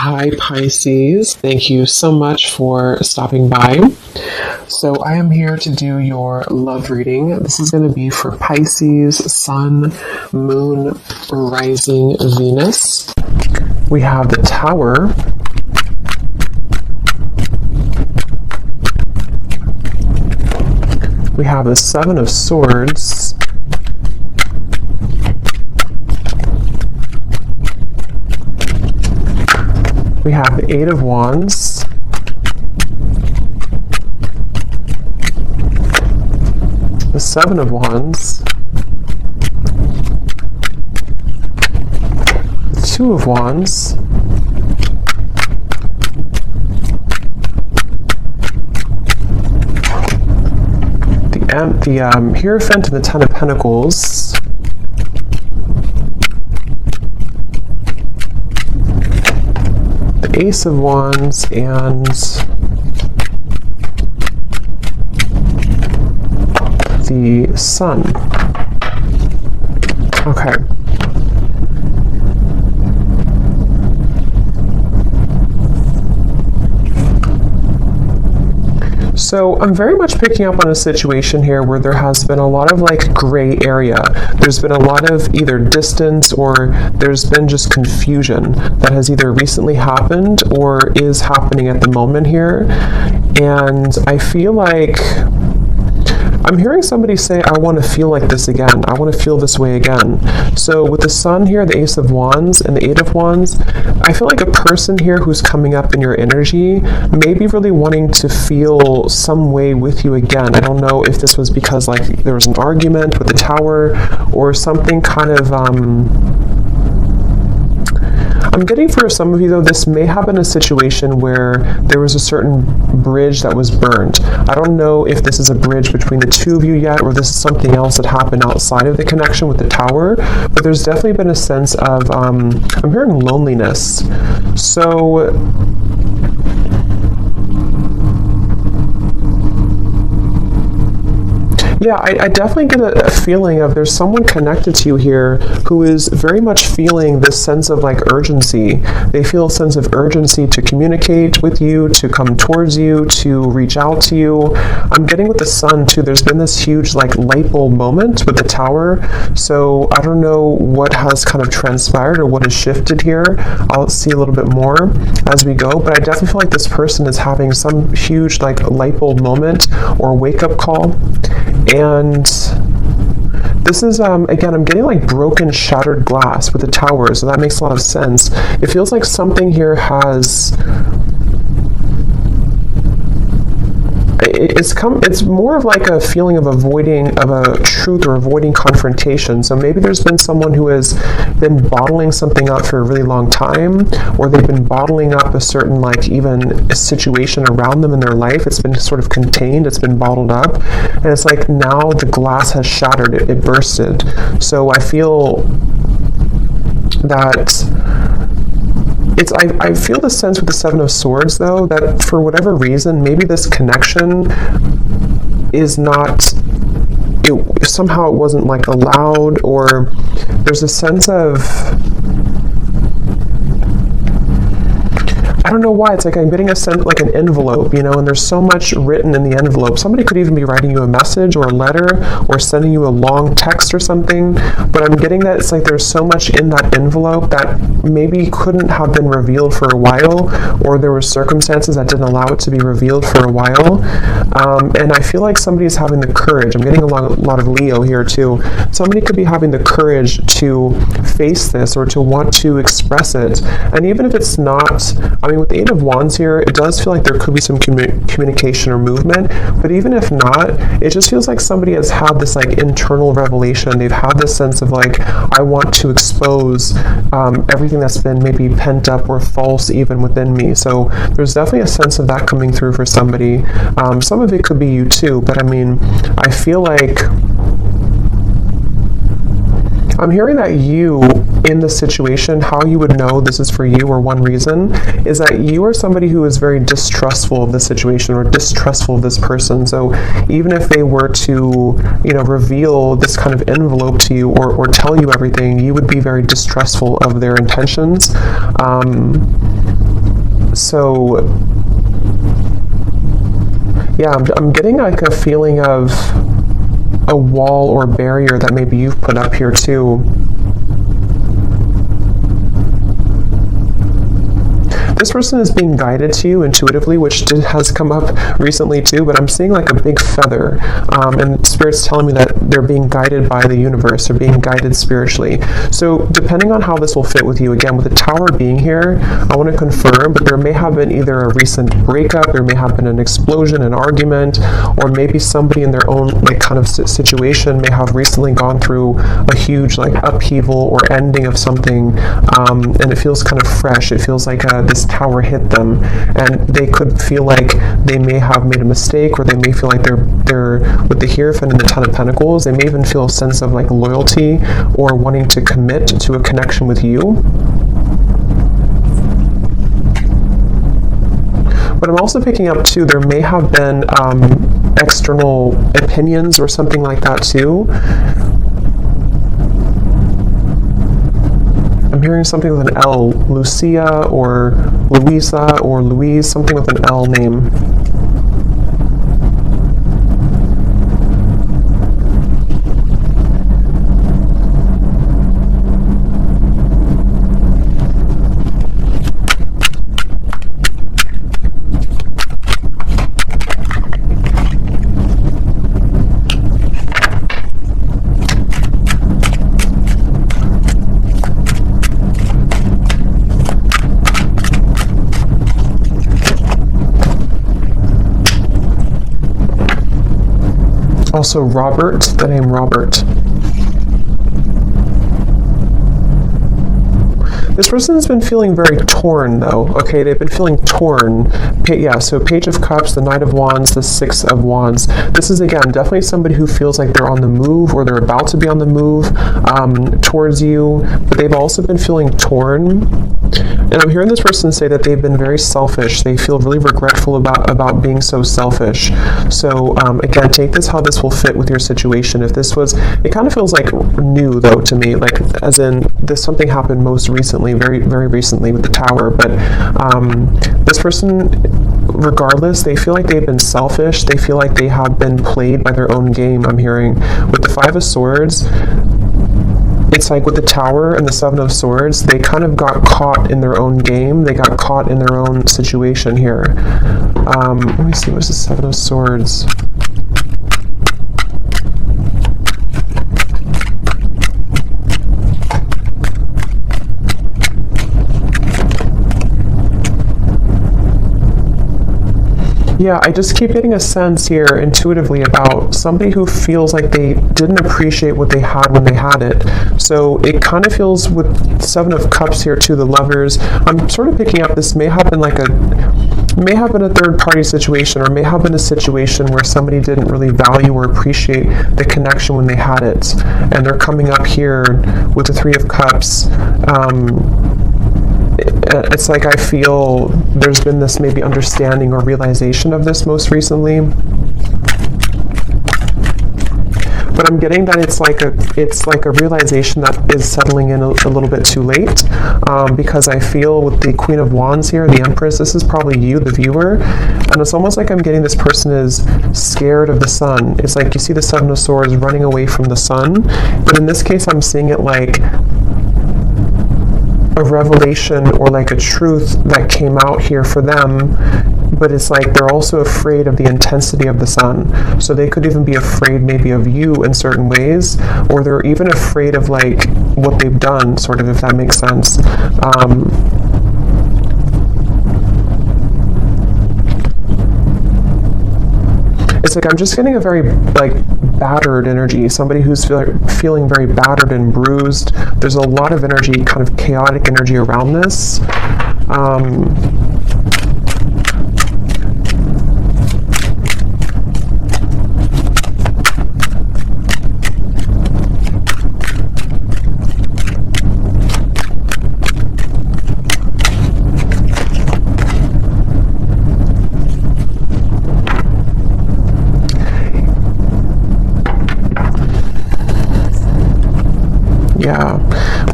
Hi Pisces, thank you so much for stopping by. So I am here to do your love reading. This is going to be for Pisces, Sun, Moon, Rising, Venus. We have the Tower. We have the Seven of Swords. We have the Eight of Wands. The Seven of Wands. The Two of Wands. The Hierophant and the Ten of Pentacles. The Ace of Wands and the Sun. Okay. So I'm very much picking up on a situation here where there has been a lot of like gray area. There's been a lot of either distance or there's been just confusion that has either recently happened or is happening at the moment here. And I feel like I'm hearing somebody say, I want to feel like this again. I want to feel this way again. So with the Sun here, the Ace of Wands, and the Eight of Wands, I feel like a person here who's coming up in your energy may be really wanting to feel some way with you again. I don't know if this was because like there was an argument with the Tower or something kind of I'm getting for some of you though, this may have been a situation where there was a certain bridge that was burned. I don't know if this is a bridge between the two of you yet, or this is something else that happened outside of the connection with the Tower, but there's definitely been a sense of, I'm hearing loneliness. So, yeah, I definitely get a feeling of there's someone connected to you here who is very much feeling this sense of like urgency. They feel a sense of urgency to communicate with you, to come towards you, to reach out to you. I'm getting with the Sun too, there's been this huge like light bulb moment with the Tower. So I don't know what has kind of transpired or what has shifted here. I'll see a little bit more as we go, but I definitely feel like this person is having some huge like light bulb moment or wake up call. And this is, again, I'm getting like broken, shattered glass with the Tower, so that makes a lot of sense. It feels like something here has... It's more of like a feeling of avoiding of a truth or avoiding confrontation. So maybe there's been someone who has been bottling something up for a really long time, or they've been bottling up a certain like even a situation around them in their life. It's been sort of contained, it's been bottled up, and it's like now the glass has shattered, it bursted. So I feel that I feel the sense with the Seven of Swords, though, that for whatever reason, maybe this connection is not, somehow it wasn't like allowed, or there's a sense of, I don't know why, it's like I'm getting a sense like an envelope, you know, and there's so much written in the envelope. Somebody could even be writing you a message or a letter or sending you a long text or something, but I'm getting that it's like there's so much in that envelope that maybe couldn't have been revealed for a while, or there were circumstances that didn't allow it to be revealed for a while. And I feel like somebody is having the courage. I'm getting a lot of Leo here too. Somebody could be having the courage to face this or to want to express it. And even if it's not, I mean, with the Eight of Wands here, it does feel like there could be some communication or movement, but even if not, it just feels like somebody has had this like internal revelation. They've had this sense of like, I want to expose everything that's been maybe pent up or false even within me. So there's definitely a sense of that coming through for somebody. Some of it could be you too, but I mean, I feel like I'm hearing that you, in this situation, how you would know this is for you, or one reason, is that you are somebody who is very distrustful of the situation or distrustful of this person. So even if they were to, you know, reveal this kind of envelope to you or tell you everything, you would be very distrustful of their intentions. So yeah, I'm getting like a feeling of a wall or barrier that maybe you've put up here too. This person is being guided to you intuitively, which has come up recently too, but I'm seeing like a big feather, and Spirit's telling me that they're being guided by the universe, they're being guided spiritually. So depending on how this will fit with you, again, with the Tower being here, I want to confirm, but there may have been either a recent breakup, there may have been an explosion, an argument, or maybe somebody in their own like kind of situation may have recently gone through a huge like upheaval or ending of something, and it feels kind of fresh. It feels like this Tower hit them, and they could feel like they may have made a mistake, or they may feel like they're with the Hierophant and the Ten of Pentacles, they may even feel a sense of like loyalty or wanting to commit to a connection with you. But I'm also picking up too, there may have been external opinions or something like that too. I'm hearing something with an L, Lucia or Louisa or Louise, something with an L name. Also Robert, the name Robert. This person has been feeling very torn though, okay? They've been feeling torn. Yeah, so Page of Cups, the Knight of Wands, the Six of Wands. This is, again, definitely somebody who feels like they're on the move or they're about to be on the move towards you, but they've also been feeling torn. And I'm hearing this person say that they've been very selfish. They feel really regretful about being so selfish. So again, take this how this will fit with your situation. If this was, it kind of feels like new though to me, like as in this something happened most recently, very, very recently with the Tower. But this person, regardless, they feel like they've been selfish. They feel like they have been played by their own game, I'm hearing. With the Five of Swords, it's like with the Tower and the Seven of Swords, they kind of got caught in their own game. They got caught in their own situation here. Let me see, what's the Seven of Swords? Yeah, I just keep getting a sense here intuitively about somebody who feels like they didn't appreciate what they had when they had it. So it kind of feels with Seven of Cups here too, the Lovers. I'm sort of picking up this may have been like may have been a third party situation, or may have been a situation where somebody didn't really value or appreciate the connection when they had it. And they're coming up here with the Three of Cups. It's like I feel there's been this maybe understanding or realization of this most recently. But I'm getting that it's like a realization that is settling in a little bit too late, because I feel with the Queen of Wands here, the Empress, this is probably you, the viewer, and it's almost like I'm getting this person is scared of the sun. It's like you see the Seven of Swords running away from the sun, but in this case I'm seeing it like a revelation or like a truth that came out here for them, but it's like they're also afraid of the intensity of the sun. So they could even be afraid maybe of you in certain ways, or they're even afraid of like what they've done, sort of, if that makes sense. It's like I'm just getting a very like battered energy, somebody who's feeling very battered and bruised. There's a lot of energy, kind of chaotic energy around this.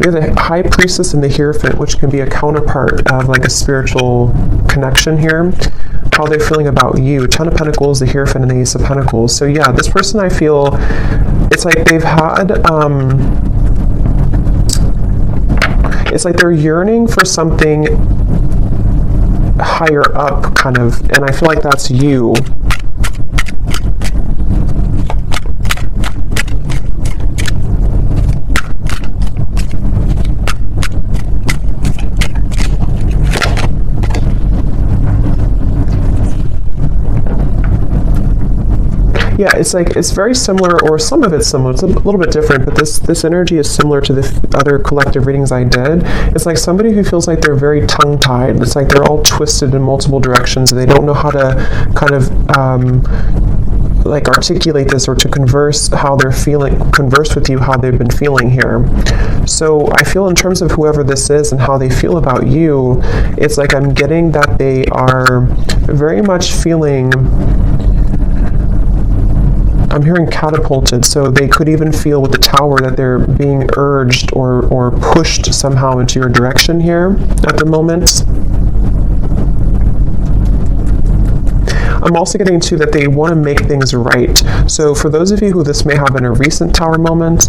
We have the High Priestess and the Hierophant, which can be a counterpart of like a spiritual connection here. How they're feeling about you. Ten of Pentacles, the Hierophant, and the Ace of Pentacles. So yeah, this person, I feel, it's like they've had, it's like they're yearning for something higher up, kind of, and I feel like that's you. Yeah, it's like, it's very similar, or some of it's similar. It's a little bit different, but this energy is similar to the other collective readings I did. It's like somebody who feels like they're very tongue-tied. It's like they're all twisted in multiple directions, and they don't know how to kind of like articulate this, or to converse how they're feeling, converse with you how they've been feeling here. So I feel in terms of whoever this is and how they feel about you, it's like I'm getting that they are very much feeling, I'm hearing catapulted, so they could even feel with the Tower that they're being urged or pushed somehow into your direction here at the moment. I'm also getting to that they want to make things right. So for those of you who this may have been a recent Tower moment,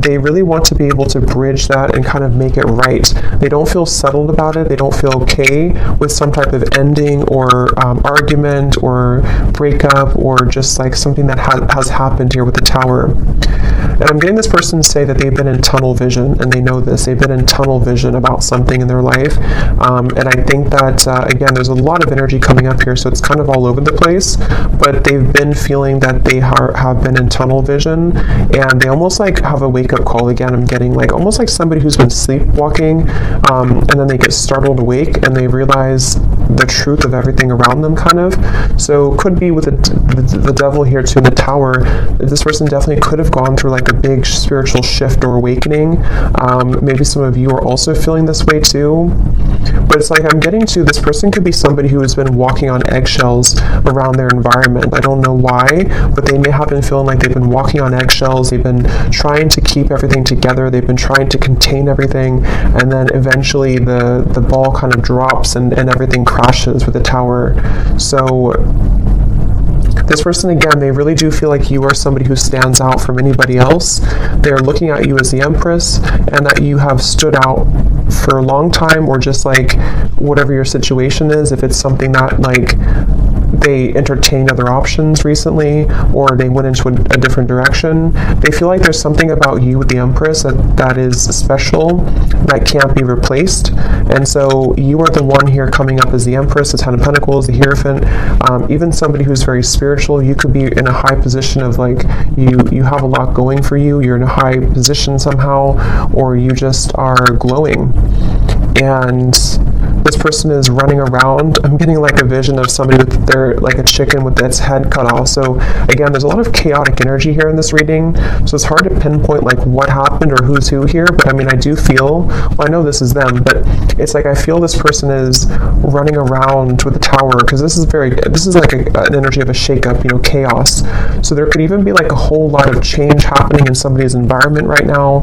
they really want to be able to bridge that and kind of make it right. They don't feel settled about it. They don't feel okay with some type of ending or argument or breakup, or just like something that has happened here with the Tower. And I'm getting this person to say that they've been in tunnel vision, and they know this. They've been in tunnel vision about something in their life. And I think that, again, there's a lot of energy coming up here, so it's kind of all over the place, but they've been feeling that they have been in tunnel vision, and they almost like have a wake-up call again. I'm getting like almost like somebody who's been sleepwalking, and then they get startled awake and they realize the truth of everything around them, kind of. So could be with the devil here too in the Tower. This person definitely could have gone through like a big spiritual shift or awakening. Maybe some of you are also feeling this way too, but it's like I'm getting to, this person could be somebody who has been walking on eggshells around their environment. I don't know why, but they may have been feeling like they've been walking on eggshells. They've been trying to keep everything together. They've been trying to contain everything, and then eventually the ball kind of drops and everything crashes with the Tower. So this person, again, they really do feel like you are somebody who stands out from anybody else. They're looking at you as the Empress, and that you have stood out for a long time, or just like whatever your situation is. If it's something that like they entertained other options recently, or they went into a different direction, they feel like there's something about you with the Empress that is special, that can't be replaced. And so you are the one here coming up as the Empress, the Ten of Pentacles, the Hierophant, even somebody who's very spiritual. You could be in a high position of like, you have a lot going for you, you're in a high position somehow, or you just are glowing. And this person is running around. I'm getting like a vision of somebody with their, like a chicken with its head cut off. So again, there's a lot of chaotic energy here in this reading. So it's hard to pinpoint like what happened or who's who here. But I mean, I do feel, well, I know this is them, but it's like I feel this person is running around with the Tower, because this is like an energy of a shakeup, you know, chaos. So there could even be like a whole lot of change happening in somebody's environment right now.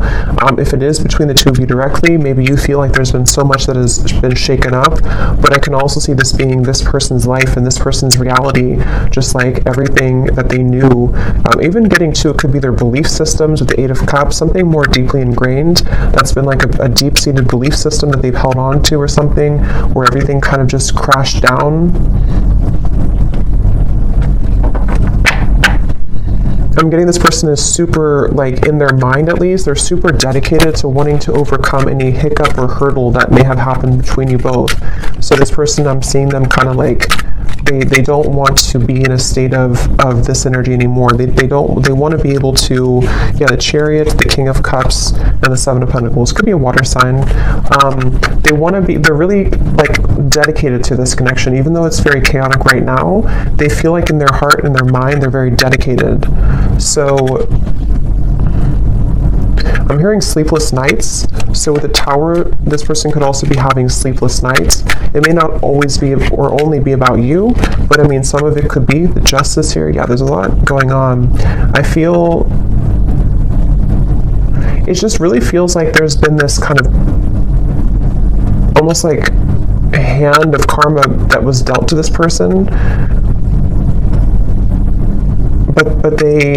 If it is between the two of you directly, maybe you feel like there's been so much that has been shaken up, but I can also see this being this person's life and this person's reality, just like everything that they knew. Even getting to, it could be their belief systems with the Eight of Cups, something more deeply ingrained that's been like a deep-seated belief system that they've held on to, or something where everything kind of just crashed down. I'm getting this person is super, like in their mind at least, they're super dedicated to wanting to overcome any hiccup or hurdle that may have happened between you both. So this person, I'm seeing them kind of like, they don't want to be in a state of this energy anymore. They want to be able to, yeah, the Chariot, the King of Cups, and the Seven of Pentacles. Could be a water sign. They want to be, they're really like dedicated to this connection. Even though it's very chaotic right now, they feel like in their heart and their mind, they're very dedicated. So I'm hearing sleepless nights. So with the Tower, this person could also be having sleepless nights. It may not always be or only be about you, but I mean, some of it could be the Justice here. Yeah, there's a lot going on. I feel it just really feels like there's been this kind of almost like a hand of karma that was dealt to this person, but they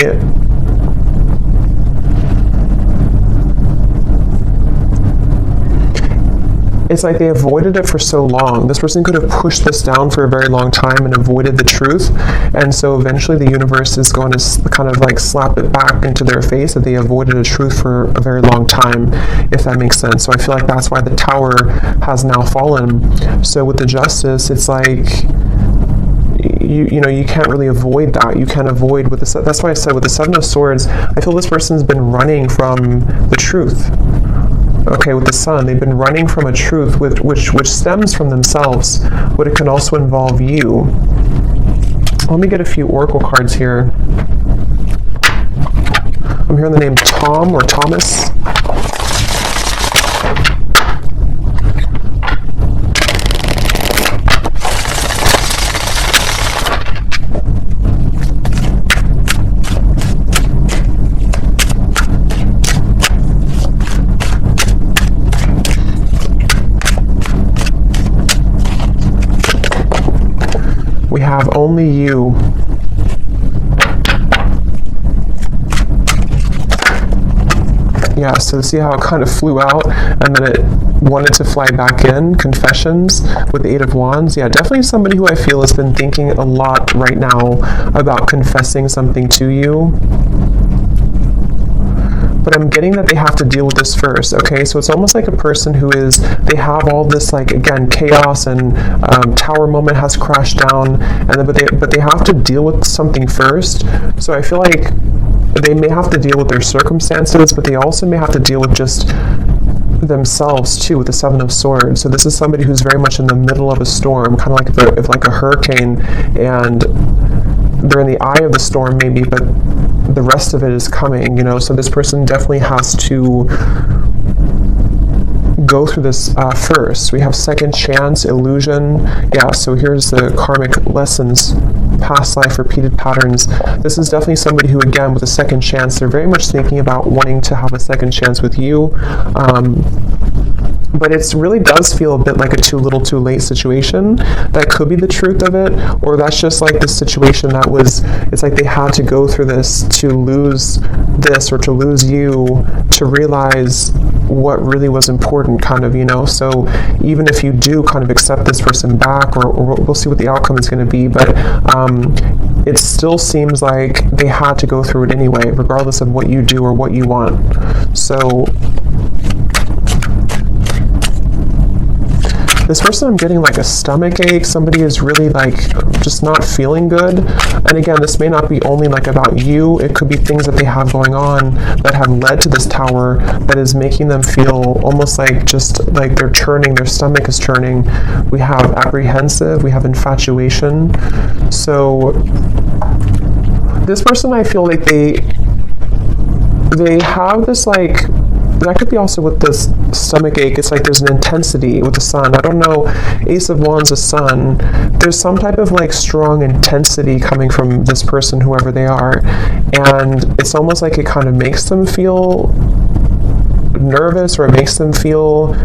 it's like they avoided it for so long. This person could have pushed this down for a very long time and avoided the truth, and so eventually the universe is going to kind of like slap it back into their face that they avoided a truth for a very long time, if that makes sense. So I feel like that's why the Tower has now fallen. So with the Justice, it's like you know, you can't really avoid that. You can't avoid with the, that's why I said with the Seven of Swords, I feel this person's been running from the truth. Okay, with the Sun, they've been running from a truth which stems from themselves, but it can also involve you. Let me get a few oracle cards here. I'm hearing the name Tom or Thomas. We have only you. Yeah, so see how it kind of flew out and then it wanted to fly back in. Confessions with the Eight of Wands. Yeah, definitely somebody who I feel has been thinking a lot right now about confessing something to you. But I'm getting that they have to deal with this first, okay? So it's almost like a person who is, they have all this, like, again, chaos and Tower moment has crashed down, and then, but they have to deal with something first. So I feel like they may have to deal with their circumstances, but they also may have to deal with just themselves too, with the Seven of Swords. So this is somebody who's very much in the middle of a storm, kind of like if like a hurricane, and they're in the eye of the storm maybe, but the rest of it is coming, you know. So this person definitely has to go through this first. We have second chance, illusion. Yeah, so here's the karmic lessons, past life, repeated patterns. This is definitely somebody who, again, with a second chance, they're very much thinking about wanting to have a second chance with you. But it really does feel a bit like a too little too late situation. That could be the truth of it, or that's just like the situation that was, it's like they had to go through this to lose this or to lose you to realize what really was important, kind of, you know. So even if you do kind of accept this person back, or we'll see what the outcome is going to be, but it still seems like they had to go through it anyway, regardless of what you do or what you want. So this person, I'm getting like a stomach ache. Somebody is really like just not feeling good. And again, this may not be only like about you. It could be things that they have going on that have led to this Tower that is making them feel almost like just like they're churning, their stomach is churning. We have apprehensive, we have infatuation. So this person, I feel like they have this like, that could be also with this stomach ache. It's like there's an intensity with the Sun. I don't know, Ace of Wands, the Sun. There's some type of like strong intensity coming from this person, whoever they are. And it's almost like it kind of makes them feel nervous, or it makes them feel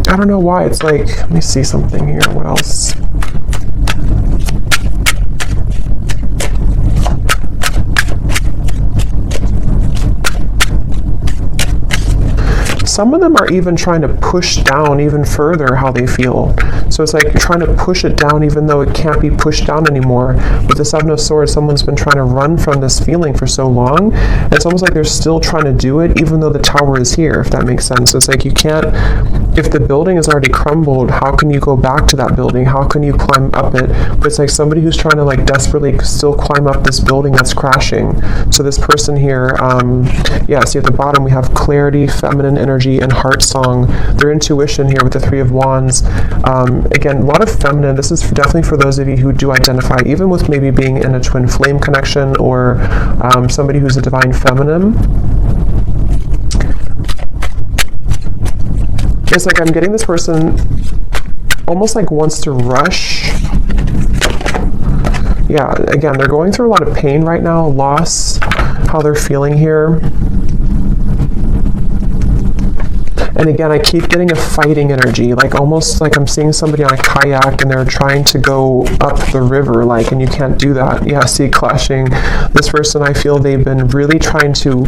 I don't know why. It's like, let me see something here. What else? Some of them are even trying to push down even further how they feel. So it's like you're trying to push it down even though it can't be pushed down anymore. With the Seven of Swords, someone's been trying to run from this feeling for so long. And it's almost like they're still trying to do it even though the Tower is here, if that makes sense. So it's like you can't, if the building is already crumbled, how can you go back to that building? How can you climb up it? But it's like somebody who's trying to like desperately still climb up this building that's crashing. So this person here, yeah, see at the bottom we have clarity, feminine energy, and heart song. Their intuition here with the Three of Wands. Again, a lot of feminine. This is definitely for those of you who do identify even with maybe being in a twin flame connection, or somebody who's a divine feminine. It's like I'm getting this person almost like wants to rush Yeah, again, they're going through a lot of pain right now, loss, how they're feeling here. And again, I keep getting a fighting energy, like almost like I'm seeing somebody on a kayak and they're trying to go up the river, like, and you can't do that. Yeah, see, clashing. This person, I feel they've been really trying to,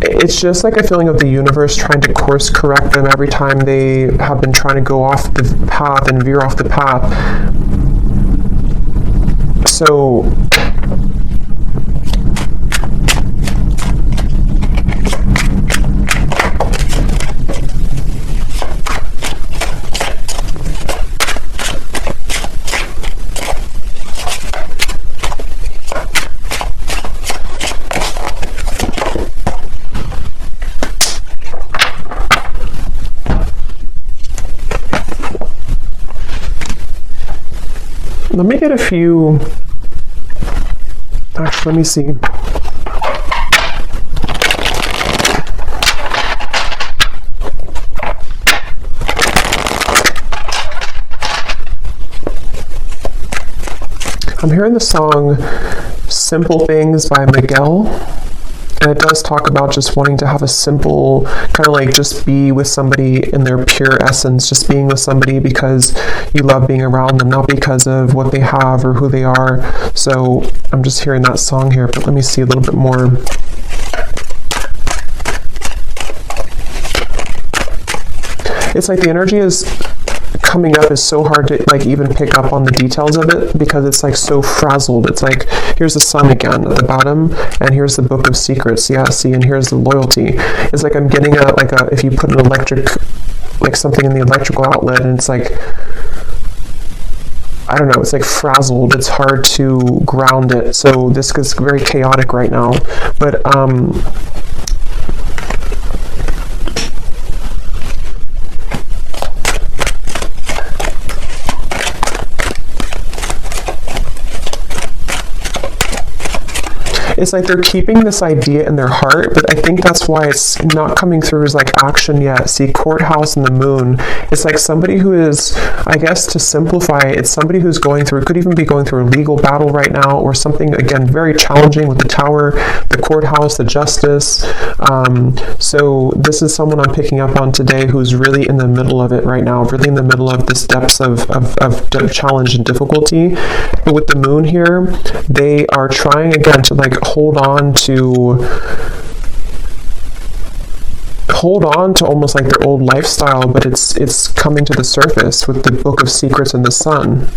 it's just like a feeling of the universe trying to course correct them every time they have been trying to go off the path and veer off the path. So, let me get a few, actually, let me see. I'm hearing the song Simple Things by Miguel. And it does talk about just wanting to have a simple, kind of like just be with somebody in their pure essence, just being with somebody because you love being around them, not because of what they have or who they are. So I'm just hearing that song here, but let me see a little bit more. It's like the energy is coming up is so hard to like even pick up on the details of it because it's like so frazzled. It's like, here's the sun again at the bottom, and here's the book of secrets. Yeah, see, and here's the loyalty. It's like I'm getting a, like a, if you put an electric, like something in the electrical outlet, and it's like, I don't know, it's like frazzled. It's hard to ground it. So this is very chaotic right now. But, it's like they're keeping this idea in their heart, but I think that's why it's not coming through as like action yet. See, courthouse and the moon. It's like somebody who is, I guess to simplify it, it's somebody who's going through, could even be going through a legal battle right now or something, again, very challenging with the tower, the courthouse, the justice. So this is someone I'm picking up on today who's really in the middle of it right now, really in the middle of this depths of challenge and difficulty. But with the moon here, they are trying again to like hold on to almost like their old lifestyle, but it's coming to the surface with the book of secrets and the sun.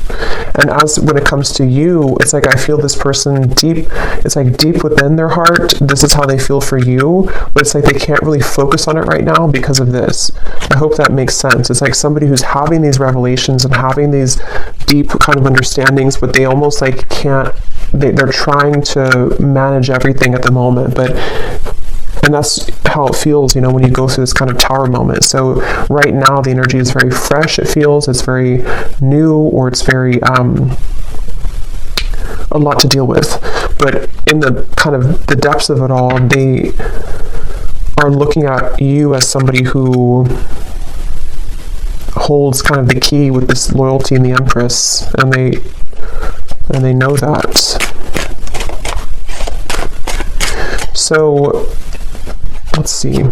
And as when it comes to you, it's like I feel this person deep, it's like deep within their heart, this is how they feel for you, but it's like they can't really focus on it right now because of this. I hope that makes sense. It's like somebody who's having these revelations and having these deep kind of understandings, but they almost like can't, they're trying to manage everything at the moment, and that's how it feels, you know, when you go through this kind of tower moment. So right now the energy is very fresh, it feels, it's very new, or it's very a lot to deal with. But in the kind of the depths of it all, they are looking at you as somebody who holds kind of the key with this loyalty and the Empress, and they know that. So let's see.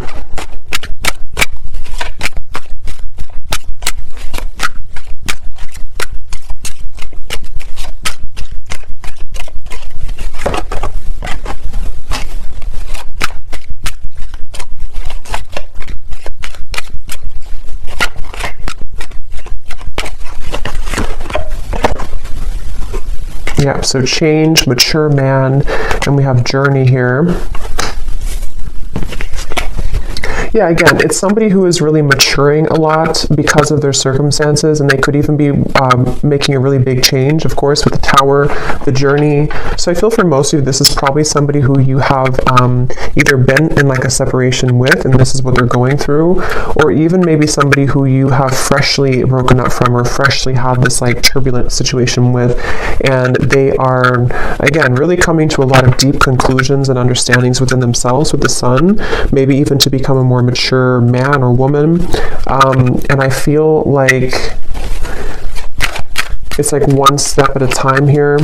Yeah, so change, mature man, and we have journey here. Yeah, again, it's somebody who is really maturing a lot because of their circumstances, and they could even be making a really big change, of course, with the tower, the journey. So I feel for most of you, this is probably somebody who you have either been in like a separation with, and this is what they're going through, or even maybe somebody who you have freshly broken up from or freshly had this like turbulent situation with, and they are, again, really coming to a lot of deep conclusions and understandings within themselves with the sun, maybe even to become a more mature man or woman. And I feel like It's like one step at a time here.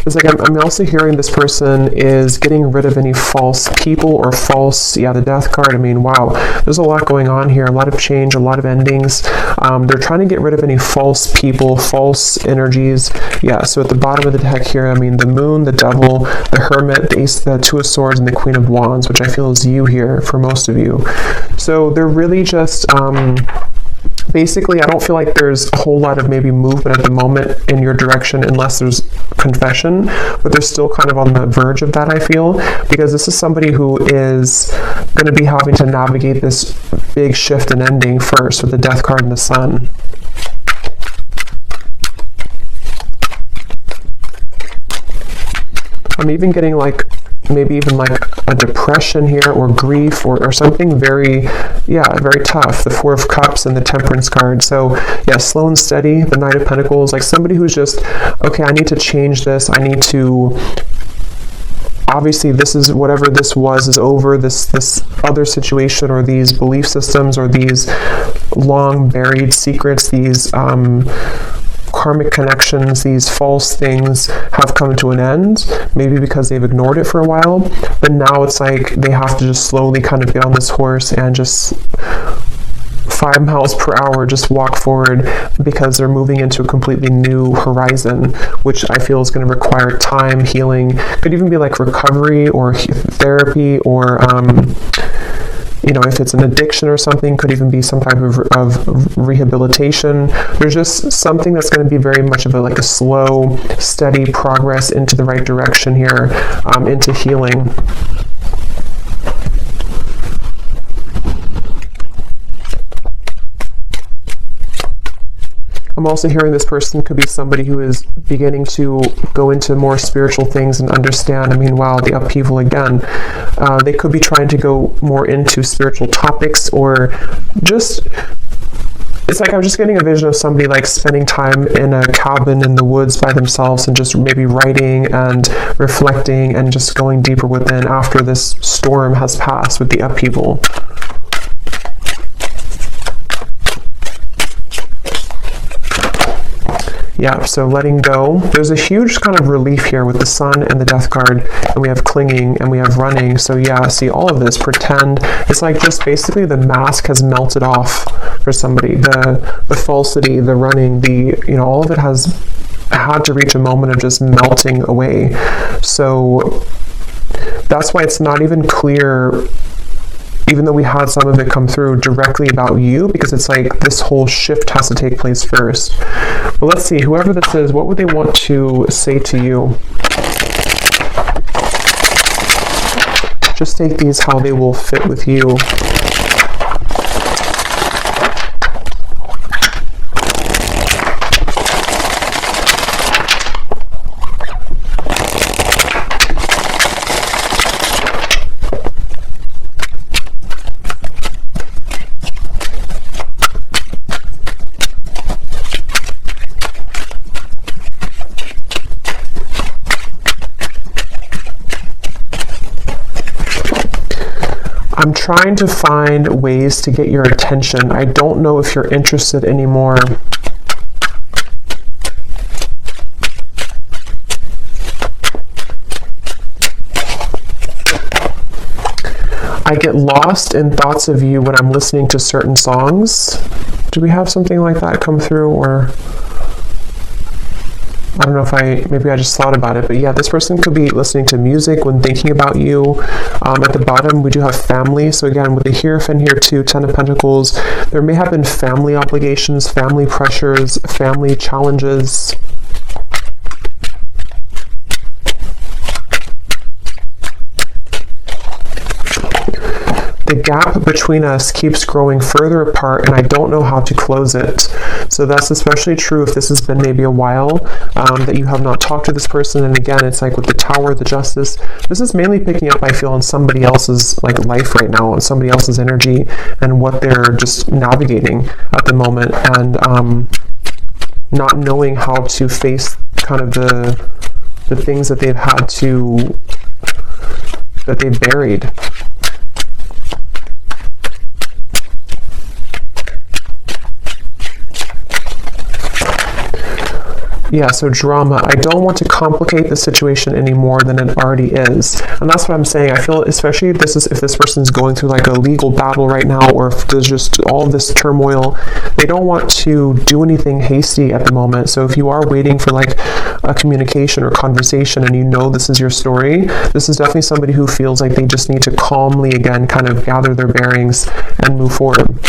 It's like I'm also hearing this person is getting rid of any false people or false, the death card. I mean, wow, there's a lot going on here, a lot of change, a lot of endings. They're trying to get rid of any false people, false energies. Yeah, so at the bottom of the deck here, I mean, the moon, the devil, the hermit, the ace, the two of swords, and the queen of wands, which I feel is you here for most of you. So they're really just... basically, I don't feel like there's a whole lot of maybe movement at the moment in your direction unless there's confession, but they're still kind of on the verge of that, I feel, because this is somebody who is going to be having to navigate this big shift and ending first with the death card and the sun. I'm even getting like maybe even like a depression here or grief or something very, very tough. The Four of Cups and the Temperance card. So yeah, slow and steady, the Knight of Pentacles, like somebody who's just, okay, I need to change this. I need to, obviously this is, whatever this was is over, this other situation or these belief systems or these long buried secrets, these, karmic connections, these false things have come to an end, maybe because they've ignored it for a while, but now it's like they have to just slowly kind of get on this horse and just 5 miles per hour just walk forward, because they're moving into a completely new horizon, which I feel is going to require time, healing, could even be like recovery or therapy, or if it's an addiction or something, could even be some type of rehabilitation. There's just something that's going to be very much of a slow, steady progress into the right direction here, into healing. I'm also hearing this person could be somebody who is beginning to go into more spiritual things and understand. I mean, wow, the upheaval again. They could be trying to go more into spiritual topics, or just, it's like I'm just getting a vision of somebody like spending time in a cabin in the woods by themselves and just maybe writing and reflecting and just going deeper within after this storm has passed with the upheaval. Yeah, so letting go. There's a huge kind of relief here with the sun and the death card, and we have clinging and we have running. So yeah, see all of this, pretend. It's like just basically the mask has melted off for somebody. The falsity, the running, all of it has had to reach a moment of just melting away. So that's why it's not even clear, even though we had some of it come through directly about you, because it's like this whole shift has to take place first. But let's see, whoever this is, what would they want to say to you? Just take these how they will fit with you. I'm trying to find ways to get your attention. I don't know if you're interested anymore. I get lost in thoughts of you when I'm listening to certain songs. Do we have something like that come through, or... I don't know if maybe I just thought about it, but yeah, this person could be listening to music when thinking about you. At the bottom, we do have family. So again, with the Hierophant here too, 10 of Pentacles, there may have been family obligations, family pressures, family challenges. The gap between us keeps growing further apart, and I don't know how to close it. So that's especially true if this has been maybe a while that you have not talked to this person. And again, it's like with the Tower, the Justice, this is mainly picking up, I feel, on somebody else's life right now, on somebody else's energy and what they're just navigating at the moment, and not knowing how to face kind of the things that they've had to, that they've buried. Yeah, so drama. I don't want to complicate the situation any more than it already is. And that's what I'm saying. I feel, especially if this person's going through like a legal battle right now, or if there's just all this turmoil, they don't want to do anything hasty at the moment. So if you are waiting for like a communication or conversation and you know this is your story, this is definitely somebody who feels like they just need to calmly, again, kind of gather their bearings and move forward.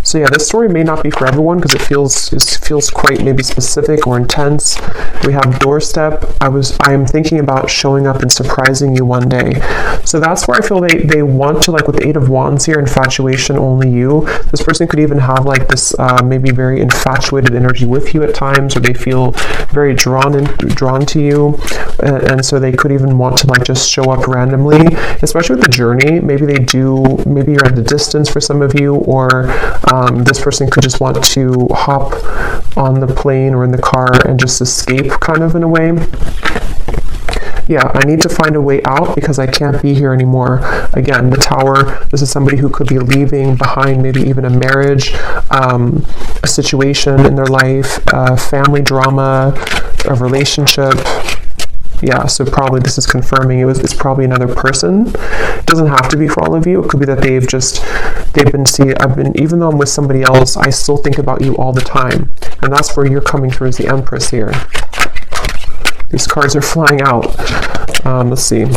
So yeah, this story may not be for everyone because it feels quite maybe specific or intense. We have doorstep. I am thinking about showing up and surprising you one day. So that's where I feel they want to, like with the Eight of Wands here, infatuation, only you. This person could even have like this maybe very infatuated energy with you at times, or they feel very drawn to you, and so they could even want to like just show up randomly, especially with the journey. Maybe you're at a distance for some of you, or this person could just want to hop on the plane or in the car and just escape, kind of, in a way. Yeah, I need to find a way out because I can't be here anymore. Again, the Tower, this is somebody who could be leaving behind maybe even a marriage, a situation in their life, family drama, a relationship. Yeah, so probably this is confirming it's probably another person. It doesn't have to be for all of you. It could be that even though I'm with somebody else, I still think about you all the time. And that's where you're coming through as the Empress here. These cards are flying out. Let's see.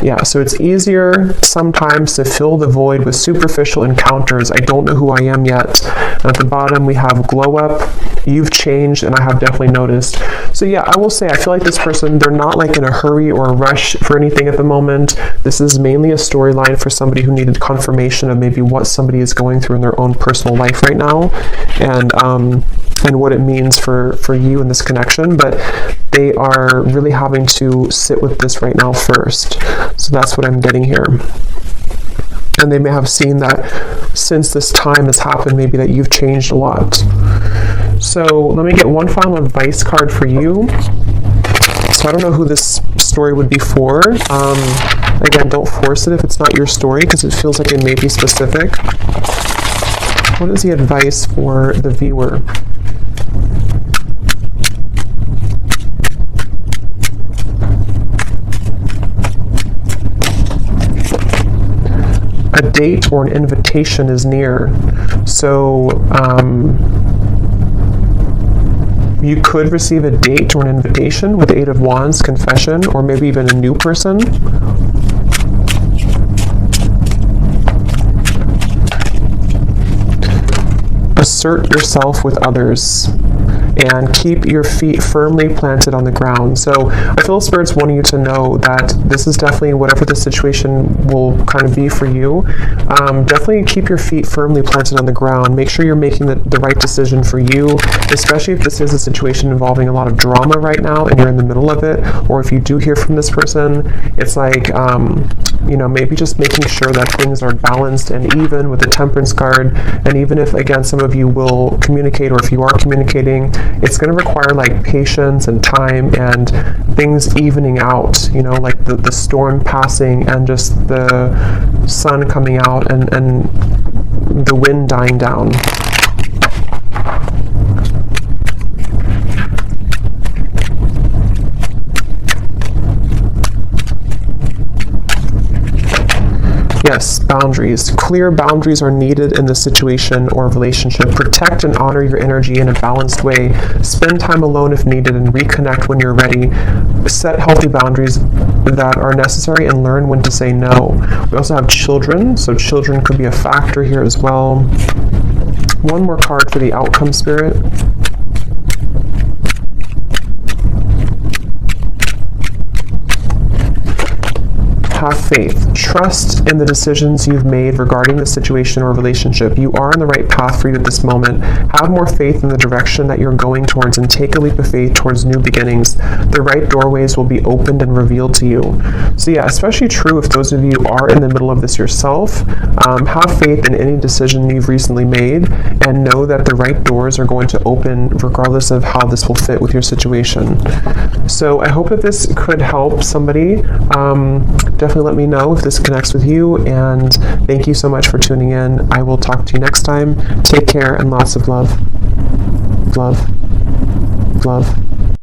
Yeah, so it's easier sometimes to fill the void with superficial encounters. I don't know who I am yet. And at the bottom, we have glow up. You've changed, and I have definitely noticed. So yeah, I will say, I feel like this person, they're not like in a hurry or a rush for anything at the moment. This is mainly a storyline for somebody who needed confirmation of maybe what somebody is going through in their own personal life right now, and what it means for you in this connection. But they are really having to sit with this right now first. So that's what I'm getting here. And they may have seen that since this time has happened, maybe that you've changed a lot. So let me get one final advice card for you. So I don't know who this story would be for. Again, don't force it if it's not your story, because it feels like it may be specific. What is the advice for the viewer? A date or an invitation is near. So you could receive a date or an invitation with the Eight of Wands, confession, or maybe even a new person. Assert yourself with others and keep your feet firmly planted on the ground. So I feel Spirit's wanting you to know that this is definitely, whatever the situation will kind of be for you, definitely keep your feet firmly planted on the ground. Make sure you're making the right decision for you, especially if this is a situation involving a lot of drama right now and you're in the middle of it, or if you do hear from this person, it's like, maybe just making sure that things are balanced and even with the Temperance card. And even if, again, some of you will communicate, or if you are communicating, it's going to require like patience and time and things evening out, like the storm passing and just the sun coming out and the wind dying down. Yes, boundaries. Clear boundaries are needed in this situation or relationship. Protect and honor your energy in a balanced way. Spend time alone if needed and reconnect when you're ready. Set healthy boundaries that are necessary and learn when to say no. We also have children, so children could be a factor here as well. One more card for the outcome, Spirit. Have faith. Trust in the decisions you've made regarding the situation or relationship. You are on the right path for you at this moment. Have more faith in the direction that you're going towards and take a leap of faith towards new beginnings. The right doorways will be opened and revealed to you. So yeah, especially true if those of you are in the middle of this yourself. Have faith in any decision you've recently made, and know that the right doors are going to open regardless of how this will fit with your situation. So I hope that this could help somebody. Definitely let me know if this connects with you, and thank you so much for tuning in. I will talk to you next time. Take care, and lots of love. Love. Love.